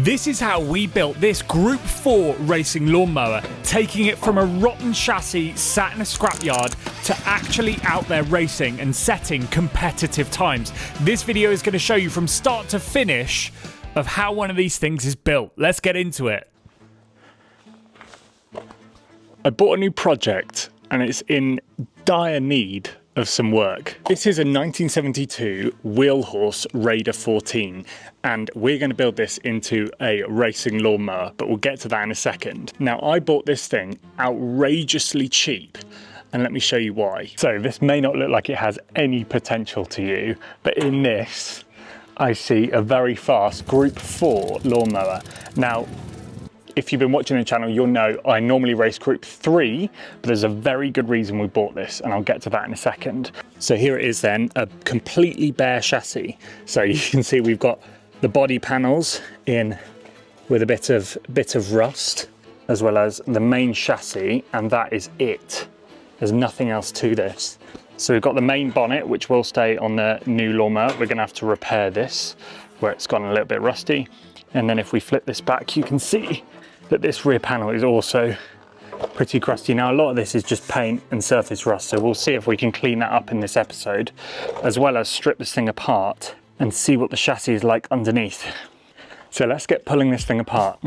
This is how we built this Group 4 racing lawnmower, taking it from a rotten chassis sat in a scrapyard to actually out there racing and setting competitive times. This video is going to show you from start to finish of how one of these things is built. Let's get into it. I bought a new project and it's in dire need of some work. This is a 1972 Wheelhorse Raider 14 and we're going to build this into a racing lawnmower, but we'll get to that in a second. Now I bought this thing outrageously cheap and let me show you why. So this may not look like it has any potential to you, but in this I see a very fast Group 4 lawnmower. Now if you've been watching the channel, you'll know I normally race Group 3, but there's a very good reason we bought this, and I'll get to that in a second. So here it is then, a completely bare chassis. So you can see we've got the body panels in with a bit of rust, as well as the main chassis, and that is it. There's nothing else to this. So we've got the main bonnet, which will stay on the new lawnmower. We're gonna have to repair this, where it's gone a little bit rusty. And then if we flip this back, you can see that this rear panel is also pretty crusty. Now a lot of this is just paint and surface rust, so we'll see if we can clean that up in this episode, as well as strip this thing apart and see what the chassis is like underneath. So let's get pulling this thing apart.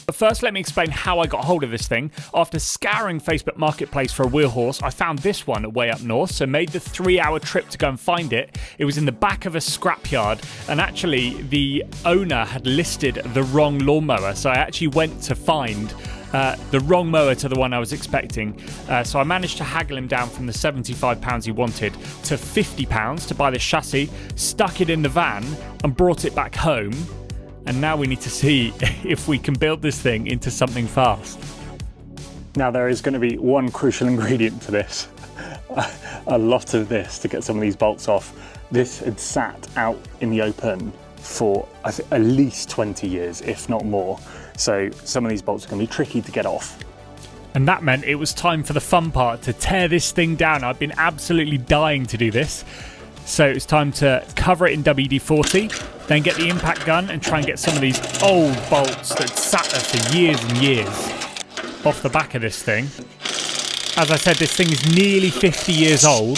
But first, let me explain how I got hold of this thing. After scouring Facebook Marketplace for a Wheelhorse, I found this one way up north, so made the 3-hour trip to go and find it. It was in the back of a scrapyard, and actually the owner had listed the wrong lawnmower, so I actually went to find the wrong mower to the one I was expecting. So I managed to haggle him down from the £75 he wanted to £50 to buy the chassis, stuck it in the van, and brought it back home. And now we need to see if we can build this thing into something fast. Now there is going to be one crucial ingredient to this. A lot of this to get some of these bolts off. This had sat out in the open for I think at least 20 years, if not more. So some of these bolts are going to be tricky to get off. And that meant it was time for the fun part, to tear this thing down. I've been absolutely dying to do this. So it's time to cover it in WD-40, then get the impact gun and try and get some of these old bolts that sat there for years and years off the back of this thing. As I said, this thing is nearly 50 years old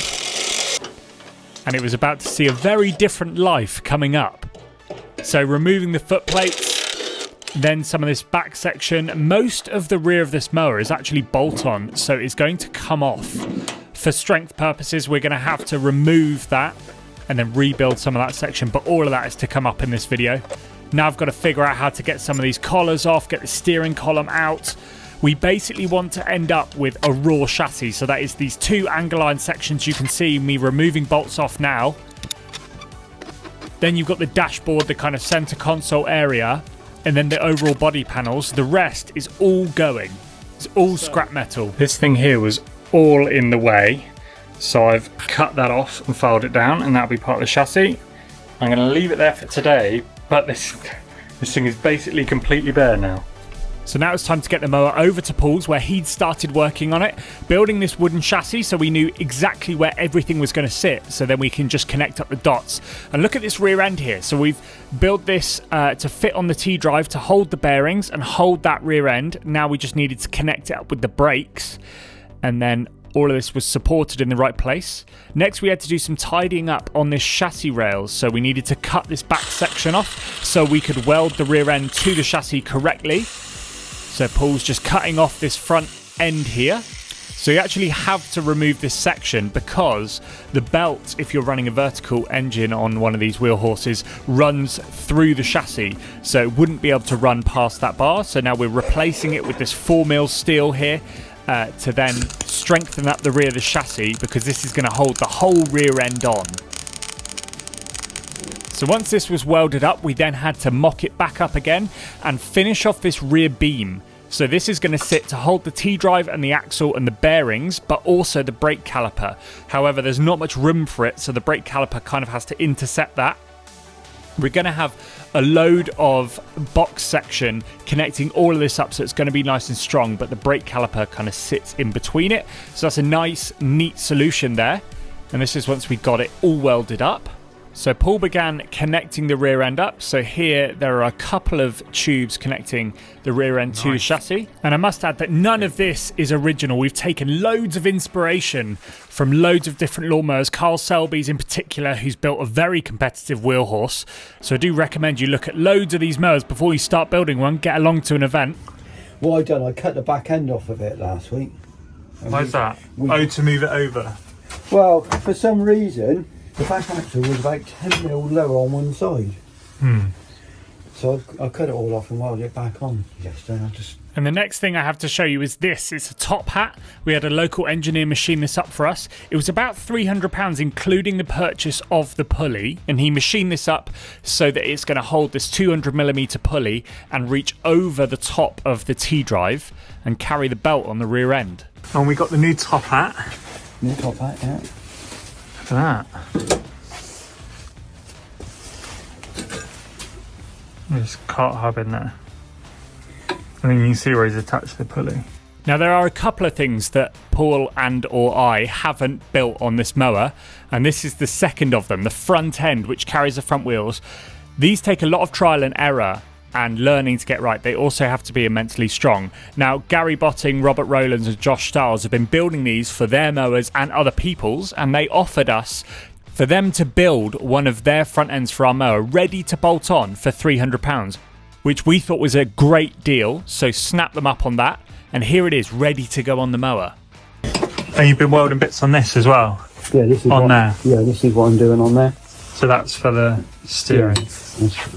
and it was about to see a very different life coming up. So removing the foot plates, then some of this back section. Most of the rear of this mower is actually bolt-on, so it's going to come off. For strength purposes, we're going to have to remove that and then rebuild some of that section, but all of that is to come up in this video. Now I've got to figure out how to get some of these collars off, get the steering column out. We basically want to end up with a raw chassis, so that is these two angle line sections. You can see me removing bolts off now. Then you've got the dashboard, the kind of center console area, and then the overall body panels. The rest is all going. It's all scrap metal. This thing here was all in the way, so I've cut that off and filed it down, and that'll be part of the chassis. I'm going to leave it there for today, but this thing is basically completely bare now. So now it's time to get the mower over to Paul's, where he'd started working on it, building this wooden chassis, so we knew exactly where everything was going to sit, so then we can just connect up the dots. And look at this rear end here. So we've built this to fit on the T-drive to hold the bearings and hold that rear end. Now we just needed to connect it up with the brakes, and then all of this was supported in the right place. Next, we had to do some tidying up on this chassis rails. So we needed to cut this back section off so we could weld the rear end to the chassis correctly. So Paul's just cutting off this front end here. So you actually have to remove this section because the belt, if you're running a vertical engine on one of these Wheelhorses, runs through the chassis. So it wouldn't be able to run past that bar. So now we're replacing it with this 4mm steel here. To then strengthen up the rear of the chassis, because this is going to hold the whole rear end on. So once this was welded up, we then had to mock it back up again and finish off this rear beam. So this is going to sit to hold the T-drive and the axle and the bearings, but also the brake caliper. However, there's not much room for it, so the brake caliper kind of has to intercept that. We're going to have a load of box section connecting all of this up, so it's going to be nice and strong, but the brake caliper kind of sits in between it. So that's a nice, neat solution there. And this is once we got it all welded up. So Paul began connecting the rear end up. So here there are a couple of tubes connecting the rear end to the chassis. And I must add that none of this is original. We've taken loads of inspiration from loads of different lawnmowers. Carl Selby's in particular, who's built a very competitive Wheelhorse. So I do recommend you look at loads of these mowers before you start building one. Get along to an event. What I done, I cut the back end off of it last week. Why is that? To move it over? Well, for some reason, the back axle was about 10mm lower on one side. So I cut it all off and welded it back on yesterday. And the next thing I have to show you is this. It's a top hat. We had a local engineer machine this up for us. It was about £300, including the purchase of the pulley. And he machined this up so that it's going to hold this 200mm pulley and reach over the top of the T-drive and carry the belt on the rear end. And we got the new top hat. New top hat, yeah. Look at that. There's a cart hub in there. I think you can see where he's attached the pulley. Now there are a couple of things that Paul and or I haven't built on this mower, and this is the second of them, the front end, which carries the front wheels. These take a lot of trial and error and learning to get right. They also have to be immensely strong. Now Gary Botting, Robert Rowlands and Josh Stiles have been building these for their mowers and other people's, and they offered us for them to build one of their front ends for our mower ready to bolt on for £300, which we thought was a great deal. So snap them up on that, and here it is, ready to go on the mower. And you've been welding bits on this as well? Yeah, this is on there. Yeah, this is what I'm doing on there. So that's for the steering. Yeah,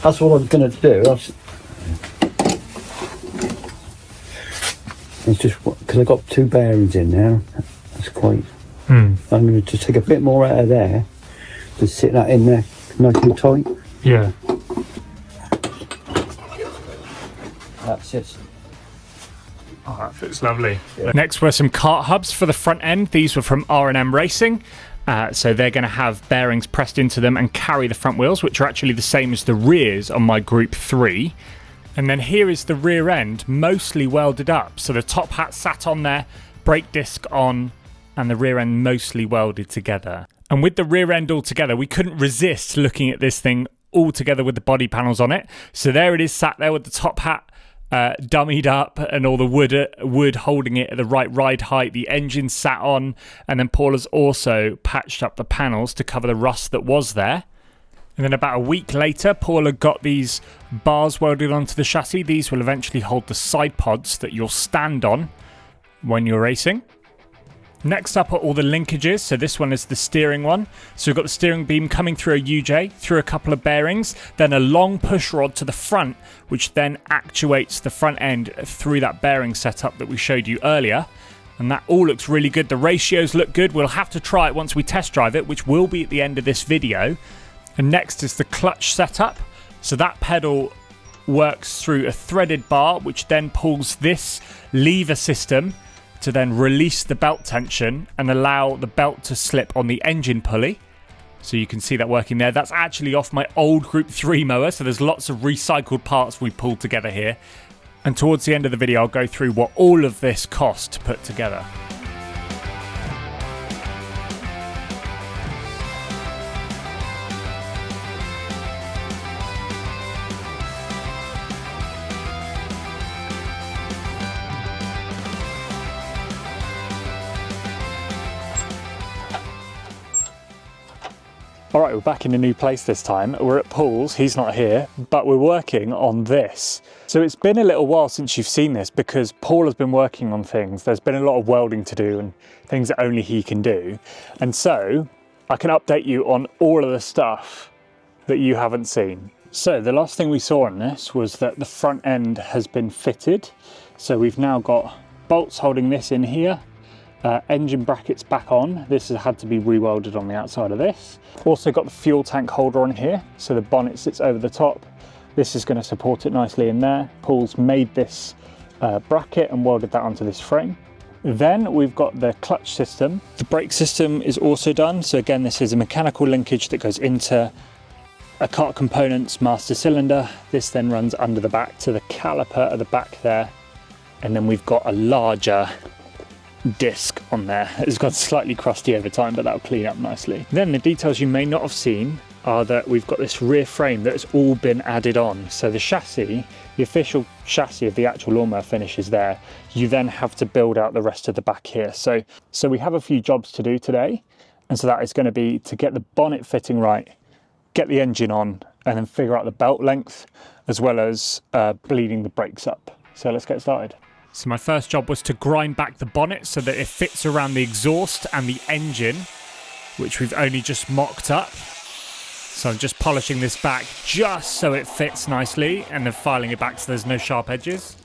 that's what I'm going to do. It's just because I've got two bearings in there. That's quite. I'm going to just take a bit more out of there, just sit that in there nice and tight. Yeah. That's it. Oh, that fits lovely. Yeah. Next were some cart hubs for the front end. These were from R&M Racing. So they're going to have bearings pressed into them and carry the front wheels, which are actually the same as the rears on my Group 3. And then here is the rear end, mostly welded up. So the top hat sat on there, brake disc on, and the rear end mostly welded together. And with the rear end all together, we couldn't resist looking at this thing all together with the body panels on it. So there it is, sat there with the top hat dummied up and all the wood holding it at the right ride height. The engine sat on, and then Paul has also patched up the panels to cover the rust that was there. And then about a week later, Paul had got these bars welded onto the chassis. These will eventually hold the side pods that you'll stand on when you're racing. Next up are all the linkages. So this one is the steering one. So we've got the steering beam coming through a UJ, through a couple of bearings, then a long push rod to the front, which then actuates the front end through that bearing setup that we showed you earlier. And that all looks really good. The ratios look good. We'll have to try it once we test drive it, which will be at the end of this video. And next is the clutch setup. So that pedal works through a threaded bar, which then pulls this lever system to then release the belt tension and allow the belt to slip on the engine pulley. So you can see that working there. That's actually off my old Group 3 mower, so there's lots of recycled parts we pulled together here. And towards the end of the video, I'll go through what all of this cost to put together. All right, we're back in a new place this time. We're at Paul's, he's not here, but we're working on this. So it's been a little while since you've seen this because Paul has been working on things. There's been a lot of welding to do and things that only he can do. And so I can update you on all of the stuff that you haven't seen. So the last thing we saw on this was that the front end has been fitted. So we've now got bolts holding this in here. Engine brackets back on. This has had to be re-welded on the outside of this. Also got the fuel tank holder on here, so the bonnet sits over the top. This is going to support it nicely in there. Paul's made this bracket and welded that onto this frame. Then we've got the clutch system. The brake system is also done. So again, this is a mechanical linkage that goes into a cart component's master cylinder. This then runs under the back to the caliper at the back there. And then we've got a larger disc on there. It's got slightly crusty over time, but that'll clean up nicely. Then the details you may not have seen are that we've got this rear frame that's all been added on. So the chassis, the official chassis of the actual lawnmower finishes there. You then have to build out the rest of the back here. So we have a few jobs to do today. And so that is going to be to get the bonnet fitting right, get the engine on, and then figure out the belt length, as well as bleeding the brakes up. So let's get started. So my first job was to grind back the bonnet so that it fits around the exhaust and the engine, which we've only just mocked up. So I'm just polishing this back just so it fits nicely, and then filing it back so there's no sharp edges.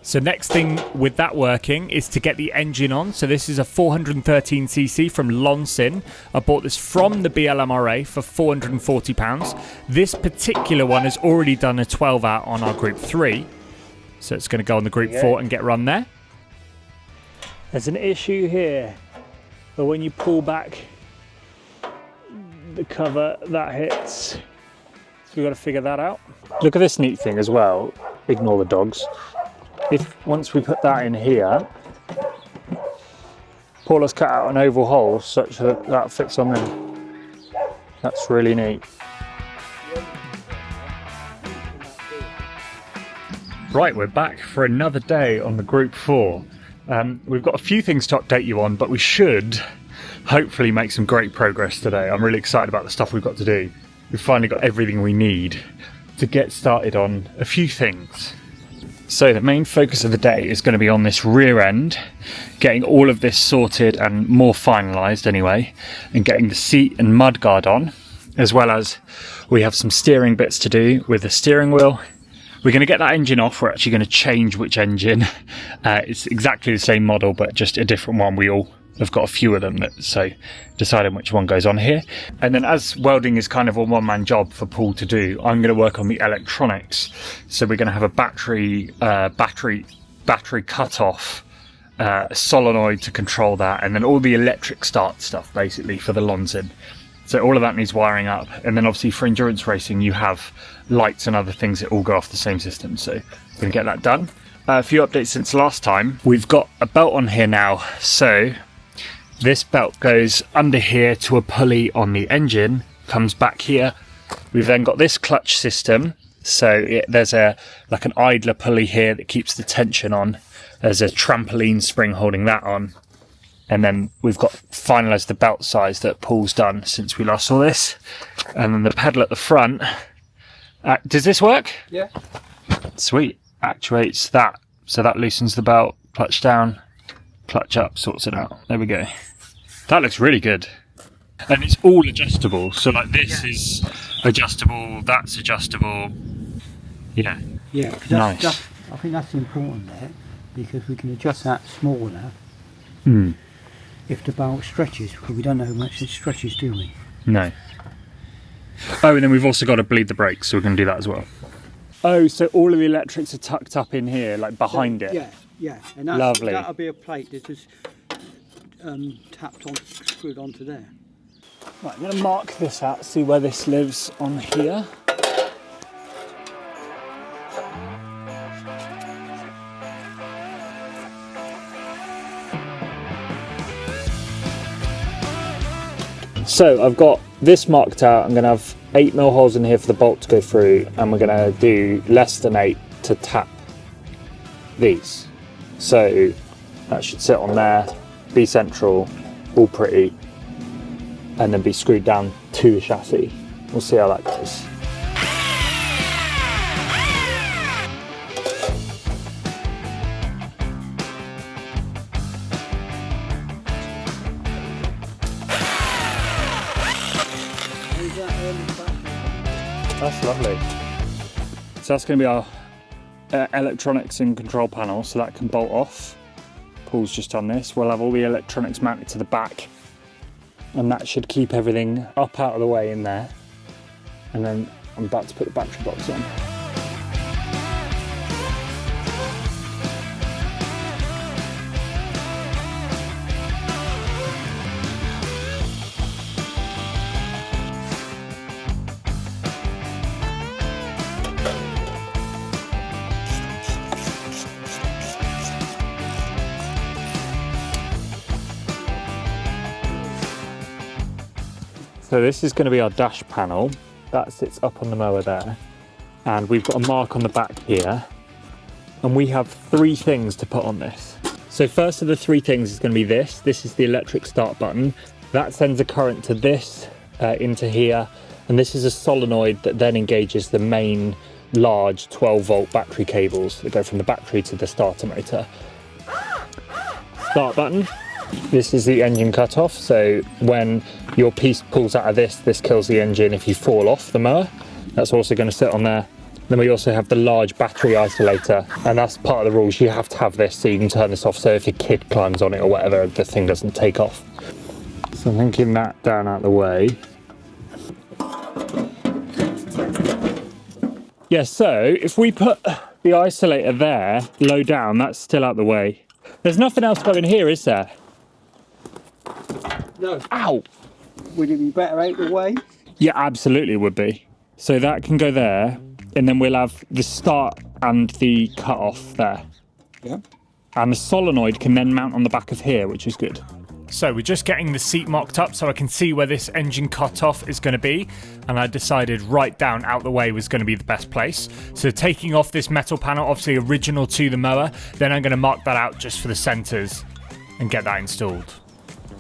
So next thing with that working is to get the engine on. So this is a 413cc from Loncin. I bought this from the BLMRA for £440. This particular one has already done a 12 out on our Group 3. So it's going to go on the Group 4 and get run there. There's an issue here, but when you pull back the cover, that hits. So we've got to figure that out. Look at this neat thing as well. Ignore the dogs. Once we put that in here, Paul has cut out an oval hole such that that fits on there. That's really neat. Right, we're back for another day on the Group 4. We've got a few things to update you on, but we should hopefully make some great progress today. I'm really excited about the stuff we've got to do. We've finally got everything we need to get started on a few things. So the main focus of the day is going to be on this rear end, getting all of this sorted and more finalised anyway, and getting the seat and mudguard on, as well as we have some steering bits to do with the steering wheel. We're going to get that engine off. We're actually going to change which engine. It's exactly the same model, but just a different one. We all have got a few of them, so deciding which one goes on here. And then, as welding is kind of a one-man job for Paul to do, I'm going to work on the electronics. So we're going to have a battery cut-off, solenoid to control that, and then all the electric start stuff basically for the Loncin. So all of that needs wiring up. And then obviously for endurance racing, you have lights and other things that all go off the same system. So we're going to get that done. A few updates since last time. We've got a belt on here now. So this belt goes under here to a pulley on the engine, comes back here. We've then got this clutch system. So there's like an idler pulley here that keeps the tension on. There's a trampoline spring holding that on. And then we've got finalised the belt size that Paul's done since we last saw this. And then the pedal at the front. Does this work? Yeah. Sweet. Actuates that. So that loosens the belt. Clutch down, clutch up, sorts it out. There we go. That looks really good. And it's all adjustable. So like this is adjustable, that's adjustable. Yeah. Yeah, nice. I think that's important there, because we can adjust that smaller. If the belt stretches, because we don't know how much it stretches, do we? No. Oh, and then we've also got to bleed the brakes, so we're going to do that as well. Oh, so all of the electrics are tucked up in here, like behind it? Yeah. And that's, lovely. That'll be a plate that's just screwed onto there. Right, I'm going to mark this out, see where this lives on here. So I've got this marked out. I'm going to have 8mm holes in here for the bolt to go through, and we're going to do less than 8 to tap these. So that should sit on there, be central, all pretty, and then be screwed down to the chassis. We'll see how that goes. That's lovely. So that's going to be our electronics and control panel, so that can bolt off. Paul's just done this. We'll have all the electronics mounted to the back, and that should keep everything up out of the way in there. And then I'm about to put the battery box on. So this is going to be our dash panel. That sits up on the mower there. And we've got a mark on the back here. And we have 3 things to put on this. So first of the 3 things is going to be this. This is the electric start button. That sends a current to this, into here. And this is a solenoid that then engages the main large 12-volt battery cables that go from the battery to the starter motor. Start button. This is the engine cutoff, so when your piece pulls out of this, this kills the engine if you fall off the mower. That's also going to sit on there. Then we also have the large battery isolator, and that's part of the rules. You have to have this so you can turn this off, so if your kid climbs on it or whatever, the thing doesn't take off. So I'm thinking that down out the way. Yeah, so if we put the isolator there, low down, that's still out the way. There's nothing else going here, is there? No. Ow! Would it be better out the way? Yeah, absolutely would be. So that can go there, and then we'll have the start and the cut off there. Yeah. And the solenoid can then mount on the back of here, which is good. So we're just getting the seat mocked up so I can see where this engine cutoff is going to be, and I decided right down out the way was going to be the best place. So taking off this metal panel, obviously original to the mower, then I'm going to mark that out just for the centres and get that installed.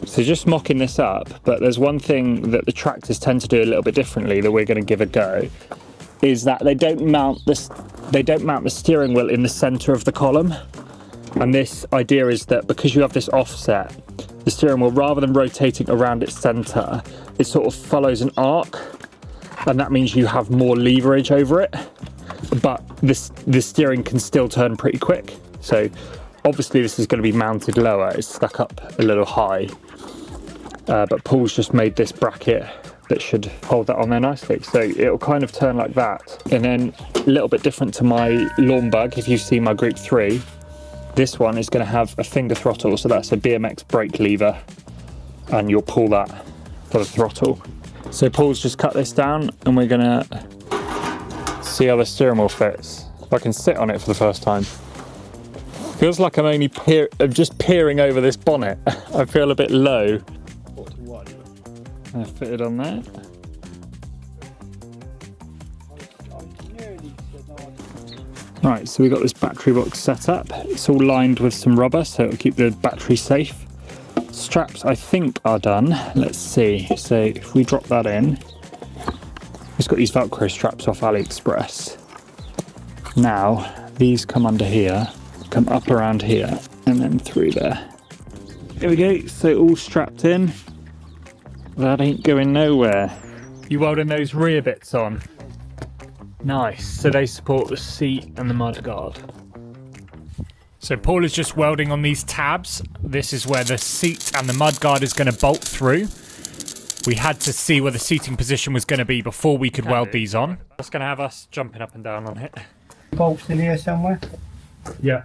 So just mocking this up, but there's one thing that the tractors tend to do a little bit differently that we're going to give a go, is that they don't mount the steering wheel in the centre of the column. And this idea is that because you have this offset, the steering wheel, rather than rotating around its centre, it sort of follows an arc, and that means you have more leverage over it, but the steering can still turn pretty quick. So obviously this is going to be mounted lower, it's stuck up a little high, but Paul's just made this bracket that should hold that on there nicely. So it'll kind of turn like that. And then a little bit different to my Lawn Bug, if you see my Group 3, this one is going to have a finger throttle, so that's a BMX brake lever, and you'll pull that for the throttle. So Paul's just cut this down, and we're going to see how the steering wheel fits. If I can sit on it for the first time. Feels like I'm only just peering over this bonnet. I feel a bit low. I fitted on there. Right, so we've got this battery box set up. It's all lined with some rubber, so it'll keep the battery safe. Straps, I think, are done. Let's see. So if we drop that in, it's got these Velcro straps off AliExpress. Now, these come under here, come up around here, and then through there. Here we go, so all strapped in. That ain't going nowhere. You welding those rear bits on? Nice, so they support the seat and the mudguard. So Paul is just welding on these tabs. This is where the seat and the mudguard is going to bolt through. We had to see where the seating position was going to be before we could weld these on. That's going to have us jumping up and down on it. Bolts in here somewhere? Yeah.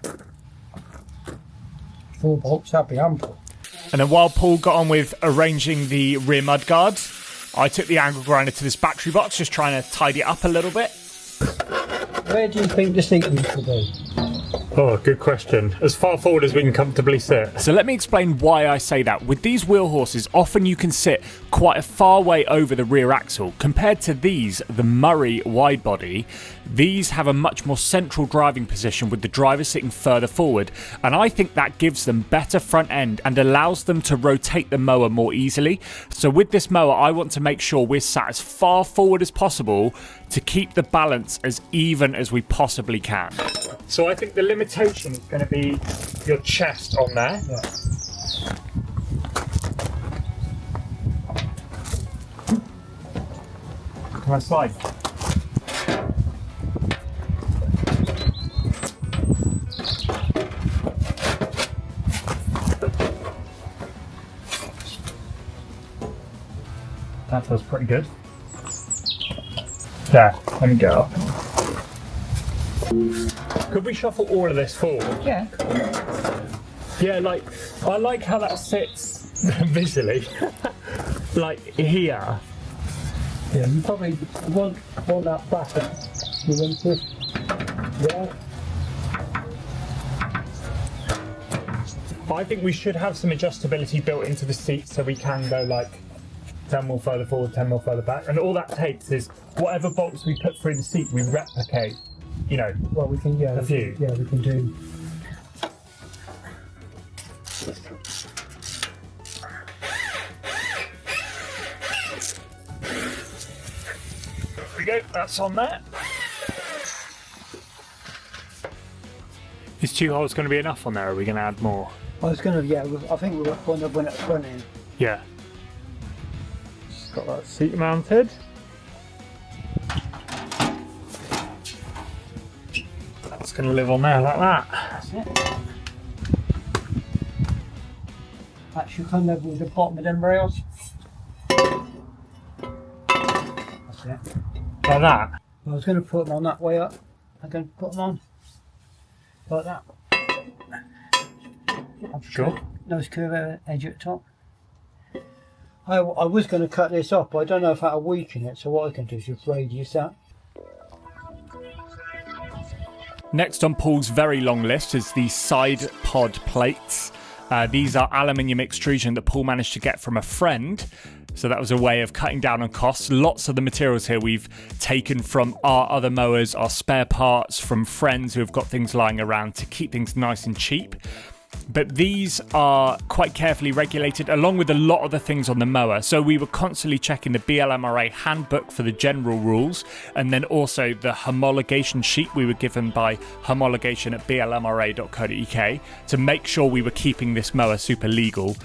4 bolts, that'd be ample. And then while Paul got on with arranging the rear mudguard, I took the angle grinder to this battery box, just trying to tidy it up a little bit. Where do you think the seat needs to be? Oh, good question. As far forward as we can comfortably sit. So let me explain why I say that. With these wheel horses, often you can sit quite a far way over the rear axle. Compared to these, the Murray wide body, these have a much more central driving position with the driver sitting further forward. And I think that gives them better front end and allows them to rotate the mower more easily. So with this mower, I want to make sure we're sat as far forward as possible to keep the balance as even as we possibly can. So I think the limitation is going to be your chest on there. Yeah. Can I slide? That feels pretty good. There, let me go up. Could we shuffle all of this forward? Yeah. Yeah, like, I like how that sits visually. Like here. Yeah, you probably want that back. You want to? Yeah. I think we should have some adjustability built into the seat so we can go like 10 mil further forward, 10 mil further back, and all that takes is whatever bolts we put through the seat, we replicate, you know, Well, we can, a few. Yeah, we can do. There we go, that's on there. Is 2 holes going to be enough on there, or are we going to add more? I was going to, yeah, I think we're going to put it front in. Yeah. Got that seat mounted. That's going to live on there like that. That's it. That should come level with the bottom of them rails. That's it. Like that? I was going to put them on that way up. I'm going to put them on like that. Sure. Nice curve edge at the top. I was going to cut this off, but I don't know if that'll weaken it, so what I can do is just radius that. Next on Paul's very long list is the side pod plates. These are aluminium extrusion that Paul managed to get from a friend. So that was a way of cutting down on costs. Lots of the materials here we've taken from our other mowers, our spare parts, from friends who have got things lying around to keep things nice and cheap. But these are quite carefully regulated along with a lot of the things on the mower. So we were constantly checking the BLMRA handbook for the general rules, and then also the homologation sheet we were given by homologation at blmra.co.uk to make sure we were keeping this mower super legal.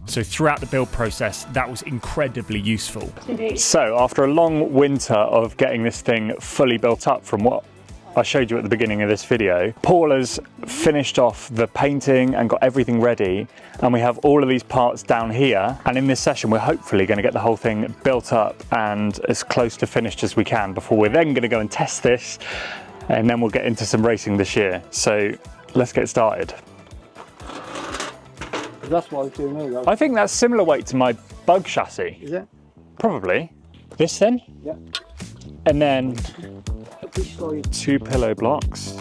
So throughout the build process, that was incredibly useful. So after a long winter of getting this thing fully built up from what I showed you at the beginning of this video, Paul has finished off the painting and got everything ready, and we have all of these parts down here, and in this session we're hopefully going to get the whole thing built up and as close to finished as we can before we're then going to go and test this, and then we'll get into some racing this year. So let's get started. That's what I was doing now. I think that's similar weight to my bug chassis. Is it? Probably. This then? Yeah. And then 2 pillow blocks.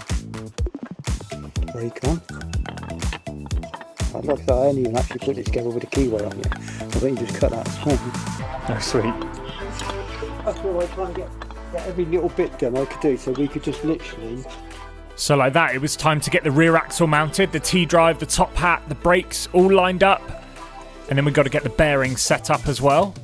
Brake on. I'd like that. I didn't even actually put it together with a keyway on it. I think you just cut that home. Oh, sweet. That's what I try and get every little bit done I could do, so we could just literally. So like that, it was time to get the rear axle mounted, the T-drive, the top hat, the brakes all lined up. And then we've got to get the bearings set up as well.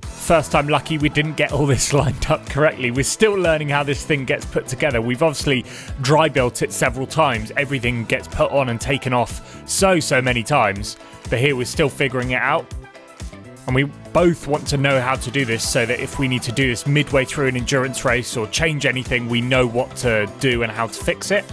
First time lucky we didn't get all this lined up correctly. We're still learning how this thing gets put together. We've obviously dry built it several times. Everything gets put on and taken off so many times. But here we're still figuring it out. And we both want to know how to do this so that if we need to do this midway through an endurance race or change anything, we know what to do and how to fix it.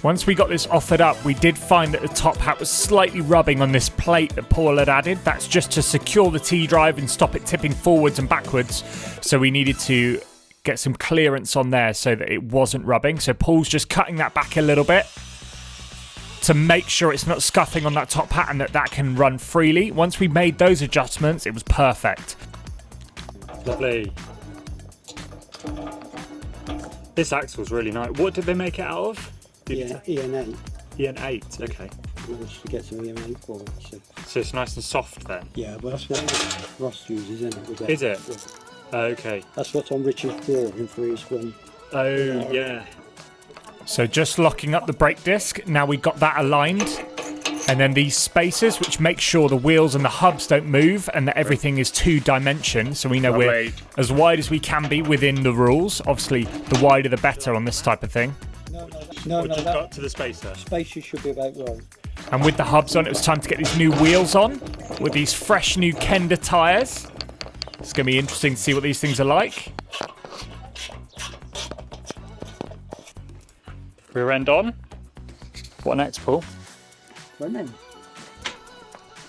Once we got this offered up, we did find that the top hat was slightly rubbing on this plate that Paul had added. That's just to secure the T-drive and stop it tipping forwards and backwards. So we needed to get some clearance on there so that it wasn't rubbing. So Paul's just cutting that back a little bit to make sure it's not scuffing on that top hat and that can run freely. Once we made those adjustments, it was perfect. Lovely. This axle's really nice. What did they make it out of? Yeah, EN8. EN8, okay. We managed to get some EN8 for it. So it's nice and soft then? Yeah, but that's what Ross uses, isn't it? Is it? Yeah. Okay. That's what's on Richard's drawing for his one. Oh, yeah. So just locking up the brake disc. Now we've got that aligned. And then these spacers, which make sure the wheels and the hubs don't move and that everything is 2-dimension. So we know we're as wide as we can be within the rules. Obviously, the wider the better on this type of thing. No, Just got to the spacer. Spacer should be about right. And with the hubs on, it was time to get these new wheels on with these fresh new Kenda tyres. It's going to be interesting to see what these things are like. Rear end on. What next, Paul? Running.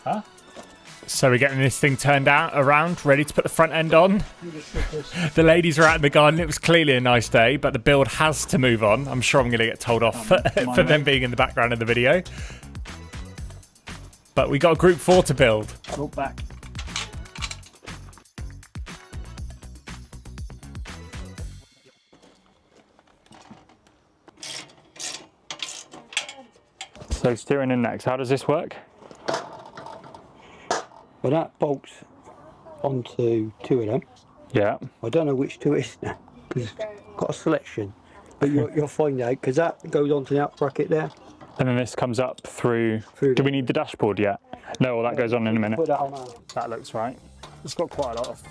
Huh? So we're getting this thing turned around, ready to put the front end on. The ladies are out in the garden. It was clearly a nice day, but the build has to move on. I'm sure I'm going to get told off for them being in the background of the video. But we got a Group 4 to build. Look back. So steering in next, how does this work? Well, that bolts onto 2 of them. Yeah. I don't know which 2 it is now because it's got a selection, but you'll find out because that goes onto the out bracket there. And then this comes up through. Do we need the dashboard yet? No, well, that goes on in a minute. Put that on now. That looks right. It's got quite a lot of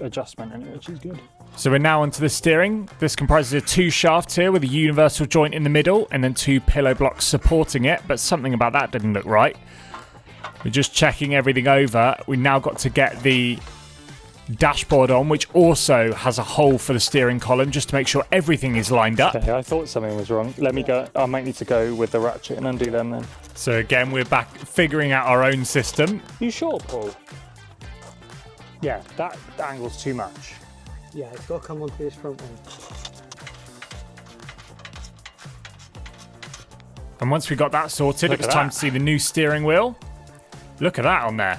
adjustment in it, which is good. So we're now onto the steering. This comprises of 2 shafts here with a universal joint in the middle and then 2 pillow blocks supporting it, but something about that didn't look right. We're just checking everything over. We now got to get the dashboard on, which also has a hole for the steering column, just to make sure everything is lined up. Okay, I thought something was wrong. Let me go. I might need to go with the ratchet and undo them then. So again, we're back figuring out our own system. You sure, Paul? Yeah, that angle's too much. Yeah, it's got to come onto this front one. And once we got that sorted, it was time to see the new steering wheel. Look at that on there.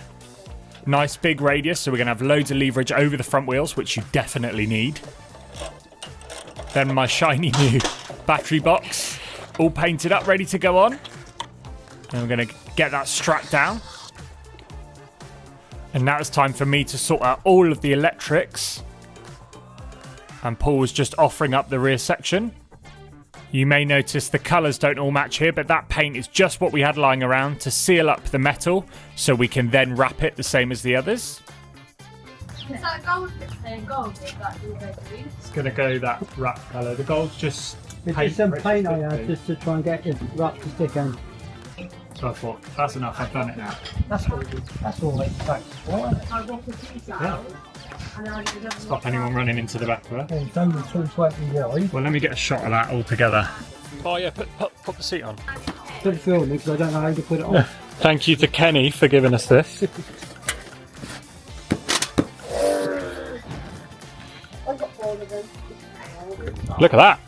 Nice big radius, so we're going to have loads of leverage over the front wheels, which you definitely need. Then my shiny new battery box, all painted up, ready to go on. And we're going to get that strapped down. And now it's time for me to sort out all of the electrics. And Paul was just offering up the rear section. You may notice the colours don't all match here, but that paint is just what we had lying around to seal up the metal, so we can then wrap it the same as the others. Is that gold gold? Is that green? It's going to go that wrap colour. The gold's just It's just some paint I had just to try and get it wrapped to stick on. So I thought, that's enough, I've done it now. That's all it's back to swallow. I want the teeth out. Yeah. And then I do the Stop anyone running into the back of her. It's only 220 wide. Well, let me get a shot of that all together. Oh yeah, put the seat on. Don't film me because I don't know how to put it on. Thank you to Kenny for giving us this. I've got 4 of them. Look at that.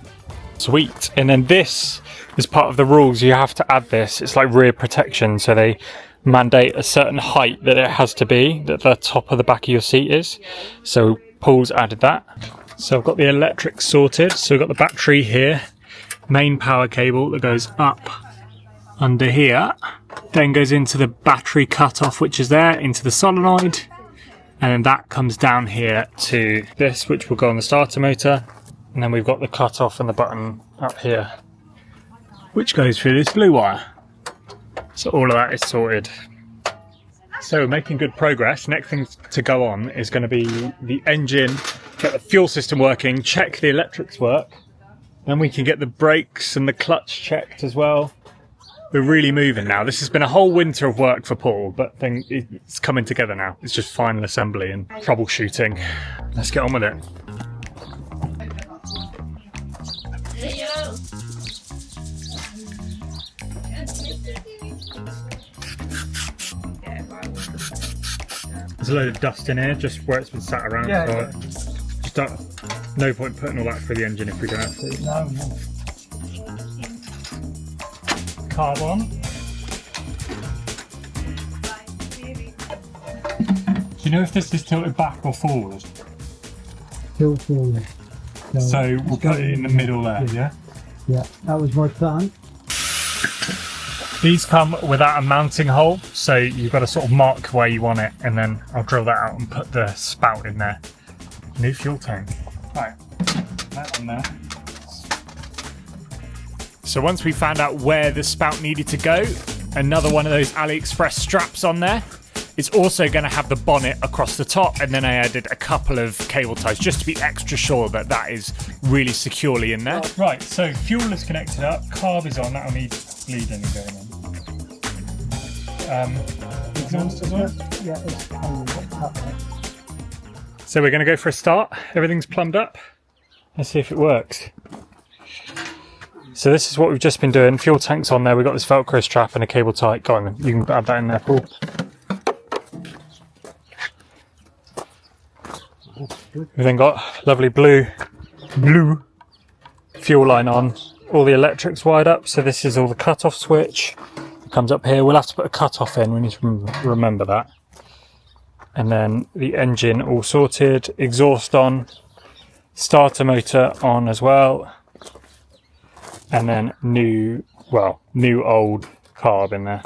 Sweet. And then this is part of the rules. You have to add this. It's like rear protection. So they mandate a certain height that it has to be, that the top of the back of your seat is. So Paul's added that. So I've got the electrics sorted. So we've got the battery here, main power cable that goes up under here, then goes into the battery cutoff, which is there, into the solenoid. And then that comes down here to this, which will go on the starter motor. And then we've got the cutoff and the button up here, which goes through this blue wire. So all of that is sorted. So we're making good progress. Next thing to go on is going to be the engine, get the fuel system working, check the electrics work. Then we can get the brakes and the clutch checked as well. We're really moving now. This has been a whole winter of work for Paul, but it's coming together now. It's just final assembly and troubleshooting. Let's get on with it. There's a load of dust in here, just where it's been sat around. Yeah, so just no point putting all that through the engine if we don't have to. No. Carbon. Do you know if this is tilted back or forward? Still forward. So we'll put it in the middle there, yeah? Yeah, that was my plan. These come without a mounting hole, so you've got to sort of mark where you want it, and then I'll drill that out and put the spout in there. New fuel tank. Right, that on there. So once we found out where the spout needed to go, another one of those AliExpress straps on there. It's also going to have the bonnet across the top, and then I added a couple of cable ties just to be extra sure that that is really securely in there. Right, so fuel is connected up, carb is on, that'll need bleeding going on. Exhaust as well? Yeah, it's up there. So we're going to go for a start. Everything's plumbed up. Let's see if it works. So this is what we've just been doing. Fuel tank's on there. We've got this Velcro strap and a cable tie. Go on, you can add that in there, Paul. We've then got lovely blue fuel line on. All the electrics wired up. So this is all the cut-off switch. It comes up here. We'll have to put a cut-off in. We need to remember that. And then the engine all sorted. Exhaust on. Starter motor on as well. And then new old carb in there.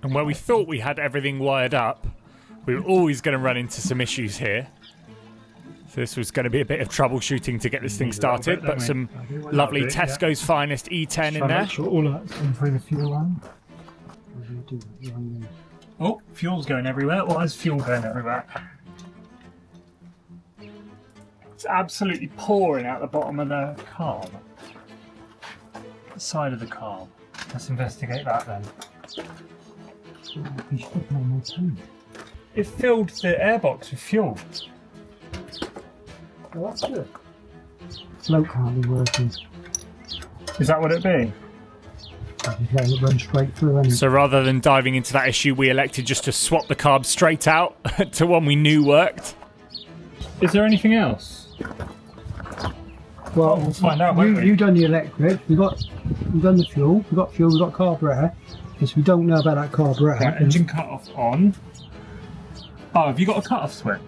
And where we thought we had everything wired up, we were always going to run into some issues here. So this was going to be a bit of troubleshooting to get this thing started, but some lovely Tesco's finest E10 in there. Make sure all of that's going through the fuel line. Oh, fuel's going everywhere. Why is fuel going everywhere? It's absolutely pouring out the bottom of the carb. The side of the carb. Let's investigate that then. It filled the airbox with fuel. Well, that's good. Float can't be working. Is that what it be? Yeah, it runs straight through. So rather than diving into that issue, we elected just to swap the carb straight out to one we knew worked. Is there anything else? Well, we'll find out, won't we? You've done the electric, we've done the fuel, we've got carburetor. Yes, we don't know about that carburetor. Right, engine cut off on. Oh, have you got a cut off switch?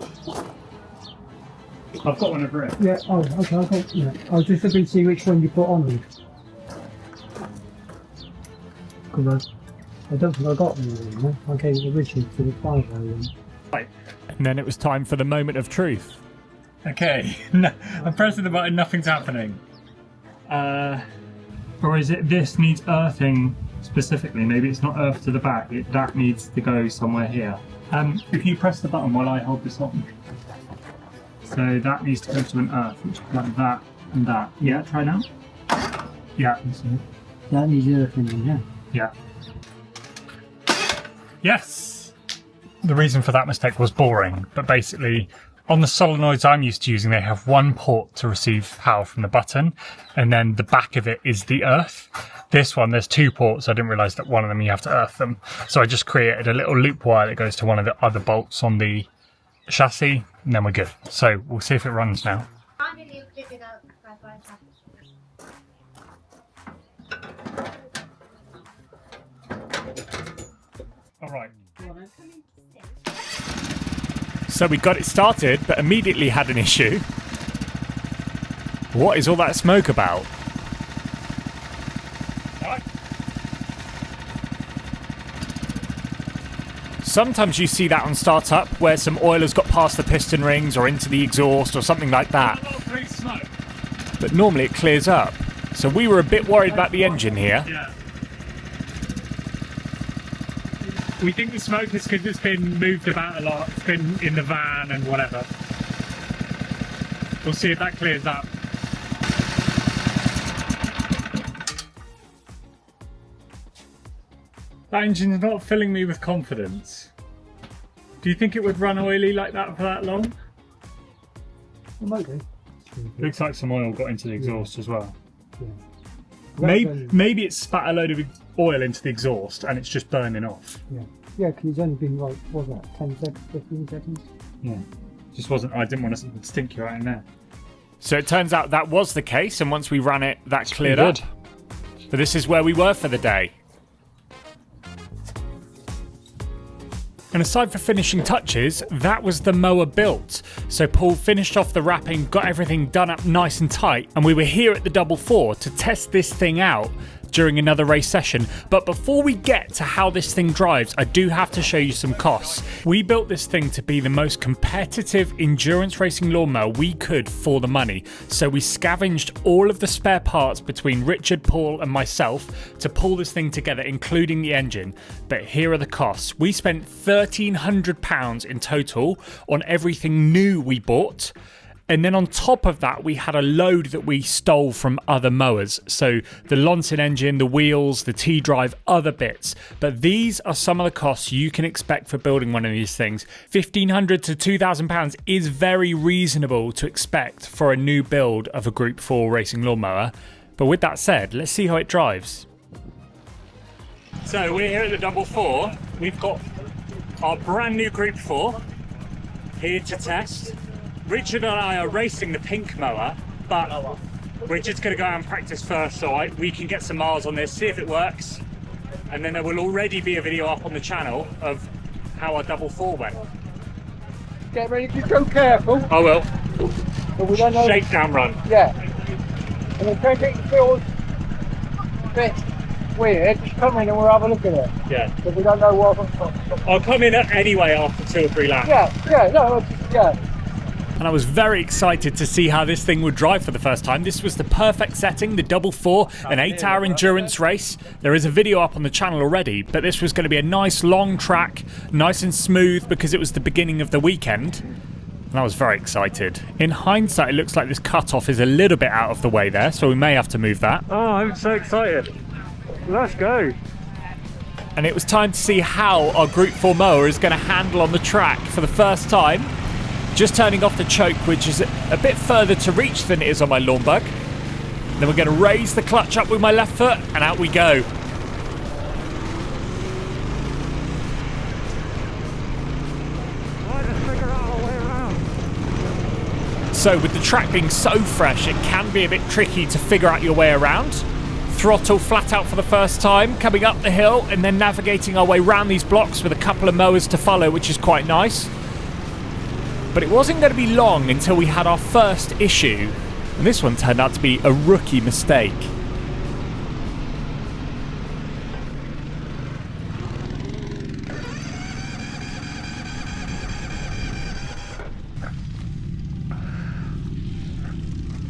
I've got one over here. Yeah, oh, okay, yeah. I was just looking to see which one you put on me. Because I don't think I got one. I gave it to Richard for the 5-hour. Right. And then it was time for the moment of truth. Okay, no, I'm pressing the button, nothing's happening. Or is it this needs earthing specifically? Maybe it's not earth to the back, that needs to go somewhere here. If you press the button while I hold this on. So that needs to go to an earth, which is like that and that. Yeah, try now. Yeah. That needs earthing in, yeah. Yeah. Yes! The reason for that mistake was boring, but basically on the solenoids I'm used to using, they have one port to receive power from the button, and then the back of it is the earth. This one, there's two ports. I didn't realise that one of them you have to earth them. So I just created a little loop wire that goes to one of the other bolts on the chassis, and then we're good. So we'll see if it runs now. Alright. So we got it started, but immediately had an issue. What is all that smoke about? Sometimes you see that on startup, where some oil has got past the piston rings or into the exhaust or something like that. But normally it clears up. So we were a bit worried about the engine here. Yeah. We think the smoke is because it's been moved about a lot. It's been in the van and whatever. We'll see if that clears up. That engine's not filling me with confidence. Do you think it would run oily like that for that long? It might do. Looks like some oil got into the exhaust as well. Yeah. Maybe it's spat a load of oil into the exhaust and it's just burning off. Yeah, because it's only been like, what was that, 10 seconds, 15 seconds? Yeah. Just wasn't, I didn't want to stink you out in there. So it turns out that was the case, and once we ran it, that cleared up. But this is where we were for the day. And aside for finishing touches, that was the mower built. So Paul finished off the wrapping, got everything done up nice and tight, and we were here at the 4x4 to test this thing out during another race session. But before we get to how this thing drives, I do have to show you some costs. We built this thing to be the most competitive endurance racing lawnmower we could for the money. So we scavenged all of the spare parts between Richard, Paul and myself to pull this thing together, including the engine. But here are the costs. We spent £1,300 in total on everything new we bought. And then on top of that, we had a load that we stole from other mowers. So the Loncin engine, the wheels, the T-drive, other bits. But these are some of the costs you can expect for building one of these things. £1,500 to £2,000 is very reasonable to expect for a new build of a Group 4 racing lawnmower. But with that said, let's see how it drives. So we're here at the 4x4. We've got our brand new Group 4 here to test. Richard and I are racing the pink mower, but we're just going to go out and practice first so we can get some miles on this, see if it works, and then there will already be a video up on the channel of how our 4x4 went. Get ready to go careful. I will. But we don't know. Shakedown run. Yeah. And then try to take the field bit weird, just come in and we'll have a look at it. Yeah. Because we don't know what. I'll come in anyway after 2 or 3 laps. Yeah. And I was very excited to see how this thing would drive for the first time. This was the perfect setting, the double 4, an 8-hour endurance race. There is a video up on the channel already, but this was going to be a nice long track, nice and smooth because it was the beginning of the weekend. And I was very excited. In hindsight, it looks like this cutoff is a little bit out of the way there, so we may have to move that. Oh, I'm so excited. Let's go. And it was time to see how our Group 4 mower is going to handle on the track for the first time. Just turning off the choke, which is a bit further to reach than it is on my lawn bug. Then we're going to raise the clutch up with my left foot, and out we go. So with the track being so fresh, it can be a bit tricky to figure out your way around. Throttle flat out for the first time, coming up the hill, and then navigating our way around these blocks with a couple of mowers to follow, which is quite nice. But it wasn't going to be long until we had our first issue, and this one turned out to be a rookie mistake.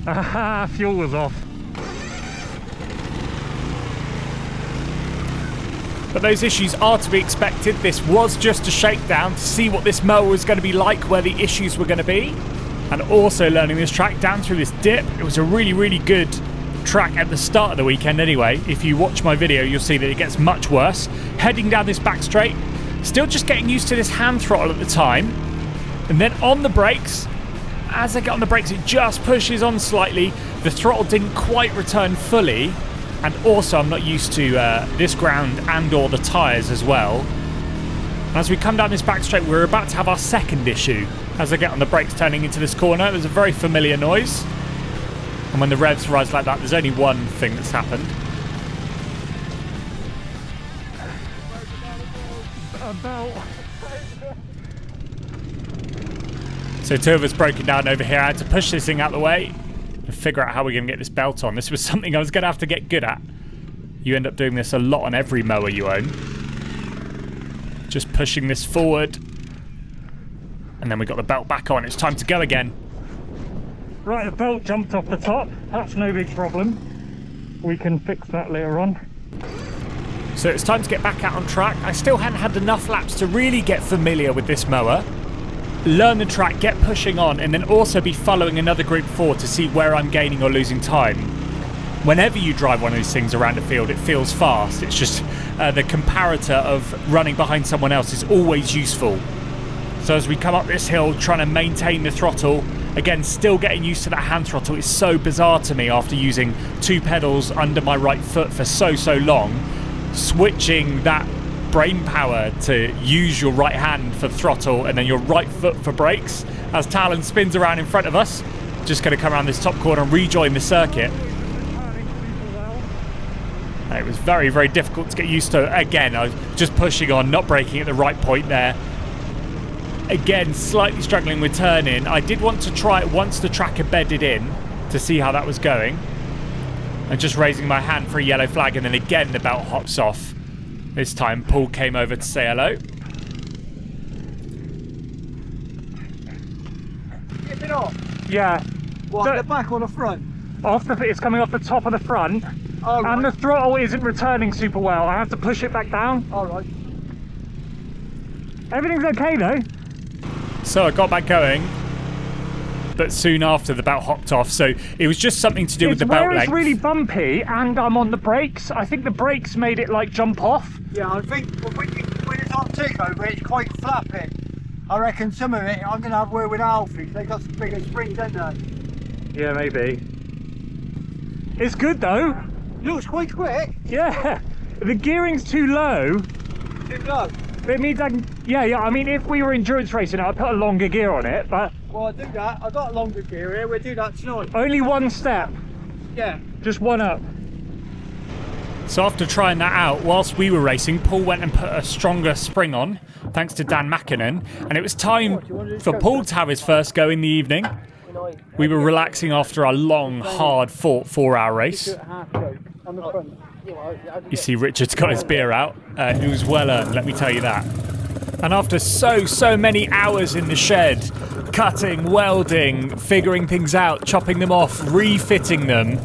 Aha, fuel was off. But those issues are to be expected. This was just a shakedown to see what this mower was going to be like, where the issues were going to be. And also learning this track down through this dip. It was a really, really good track at the start of the weekend anyway. If you watch my video, you'll see that it gets much worse. Heading down this back straight, still just getting used to this hand throttle at the time. And then on the brakes, as I get on the brakes, it just pushes on slightly. The throttle didn't quite return fully. And also I'm not used to this ground and or the tyres as well. And as we come down this back straight, we're about to have our second issue. As I get on the brakes turning into this corner, there's a very familiar noise. And when the revs rise like that, there's only one thing that's happened. So 2 of us broken down over here. I had to push this thing out the way and figure out how we're going to get this belt on. This was something I was going to have to get good at. You end up doing this a lot on every mower you own. Just pushing this forward. And then we got the belt back on. It's time to go again. Right, the belt jumped off the top. That's no big problem. We can fix that later on. So it's time to get back out on track. I still hadn't had enough laps to really get familiar with this mower. Learn the track, get pushing on, and then also be following another Group 4 to see where I'm gaining or losing time. Whenever you drive one of these things around a field, it feels fast. It's just the comparator of running behind someone else is always useful. So as we come up this hill, trying to maintain the throttle, again, still getting used to that hand throttle. It's so bizarre to me after using 2 pedals under my right foot for so long. Switching that brain power to use your right hand for throttle and then your right foot for brakes as Talon spins around in front of us. Just going to come around this top corner and rejoin the circuit. And it was very, very difficult to get used to. Again, I was just pushing on, not braking at the right point there. Again, slightly struggling with turning. I did want to try it once the track had bedded in to see how that was going. And just raising my hand for a yellow flag, and then again the belt hops off. This time Paul came over to say hello. Get it off. Yeah. What, the back or the front? It's coming off the top of the front. Oh, right. And the throttle isn't returning super well. I have to push it back down. Alright. Everything's okay though. So I got back going, but soon after the belt hopped off. So it was just something to do with the belt length. It's really bumpy and I'm on the brakes. I think the brakes made it like jump off. Yeah, I think when it's on tick over, it's quite flappy. I reckon some of it, I'm going to have word with Alfie. They got some bigger springs, don't they? Yeah, maybe. It's good though. Looks quite quick. Yeah. The gearing's too low. Too low. It means I can, yeah, I mean, if we were endurance racing, I'd put a longer gear on it, but... Well, I'll do that. I've got a longer gear here. We'll do that tonight. Only one step. Yeah. Just one up. So after trying that out, whilst we were racing, Paul went and put a stronger spring on, thanks to Dan Mackinnon, and it was time for Paul to have his first go in the evening. We were relaxing after our long, hard-fought 4-hour race. On the front. You see Richard's got his beer out. It was well earned, let me tell you that. And after so many hours in the shed, cutting, welding, figuring things out, chopping them off, refitting them,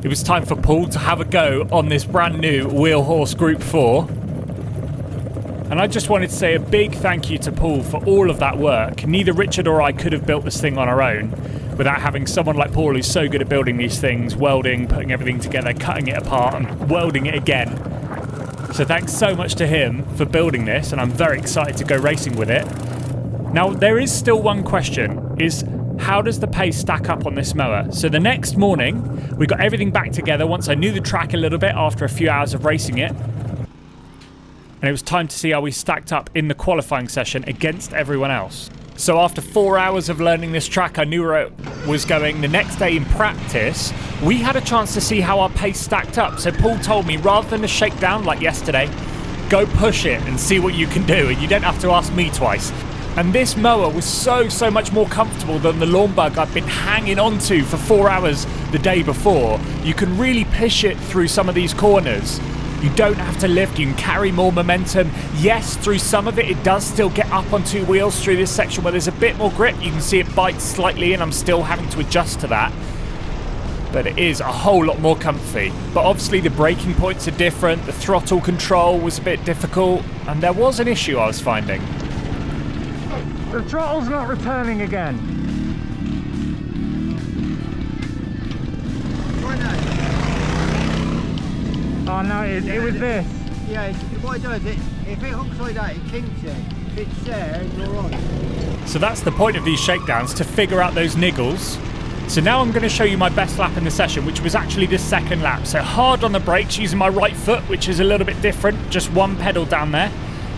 it was time for Paul to have a go on this brand new Wheelhorse Group 4. And I just wanted to say a big thank you to Paul for all of that work. Neither Richard or I could have built this thing on our own without having someone like Paul who's so good at building these things, welding, putting everything together, cutting it apart and welding it again. So thanks so much to him for building this, and I'm very excited to go racing with it. Now, there is still one question, is how does the pace stack up on this mower? So the next morning, we got everything back together once I knew the track a little bit after a few hours of racing it. And it was time to see how we stacked up in the qualifying session against everyone else. So after 4 hours of learning this track, I knew where it was going. The next day in practice, we had a chance to see how our pace stacked up. So Paul told me, rather than a shakedown like yesterday, go push it and see what you can do, and you don't have to ask me twice. And this mower was so much more comfortable than the lawn bug I've been hanging onto for 4 hours the day before. You can really push it through some of these corners. You don't have to lift, you can carry more momentum. Yes, through some of it, it does still get up on two wheels through this section where there's a bit more grip. You can see it bites slightly and I'm still having to adjust to that. But it is a whole lot more comfy. But obviously the braking points are different, the throttle control was a bit difficult, and there was an issue I was finding. The throttle's not returning again. Oh no, it was this. Yeah, what it does, if it hooks like that, it kinks it. If it's there, you're on. So that's the point of these shakedowns, to figure out those niggles. So now I'm going to show you my best lap in the session, which was actually the second lap. So hard on the brakes using my right foot, which is a little bit different, just one pedal down there.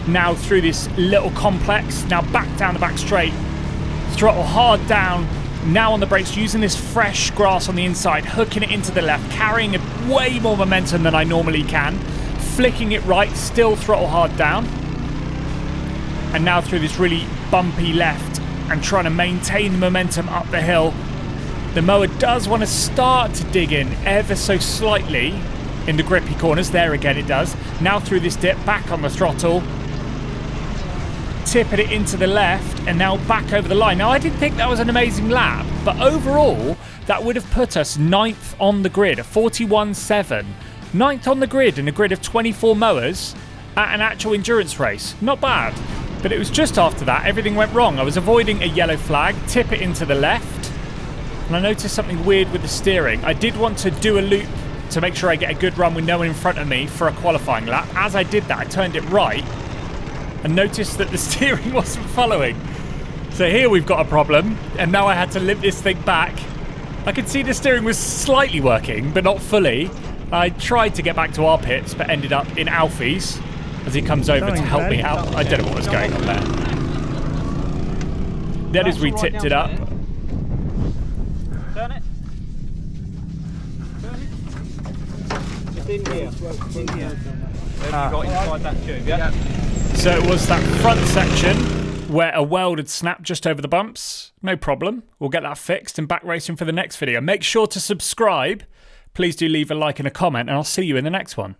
Now through this little complex, now back down the back straight, throttle hard down, now on the brakes, using this fresh grass on the inside, hooking it into the left, carrying way more momentum than I normally can, flicking it right, still throttle hard down, and now through this really bumpy left and trying to maintain the momentum up the hill. The mower does want to start to dig in ever so slightly in the grippy corners. There again it does. Now through this dip, back on the throttle, tipping it into the left, and now back over the line. Now I didn't think that was an amazing lap, but overall that would have put us 9th on the grid, a 41.7. 9th on the grid in a grid of 24 mowers at an actual endurance race. Not bad. But it was just after that everything went wrong. I was avoiding a yellow flag, tip it into the left, and I noticed something weird with the steering. I did want to do a loop to make sure I get a good run with no one in front of me for a qualifying lap. As I did that, I turned it right and noticed that the steering wasn't following. So here we've got a problem, and now I had to limp this thing back. I could see the steering was slightly working, but not fully. I tried to get back to our pits, but ended up in Alfie's as he comes over to help me out. I don't know what was going on there. Then as we tipped it up, Turn it. Turn it. It's in here. In here. Have you got inside that tube, yeah? so it was that front section where a weld had snapped just over the bumps. No problem. We'll get that fixed and back racing for the next video. Make sure to subscribe. Please do leave a like and a comment, and I'll see you in the next one.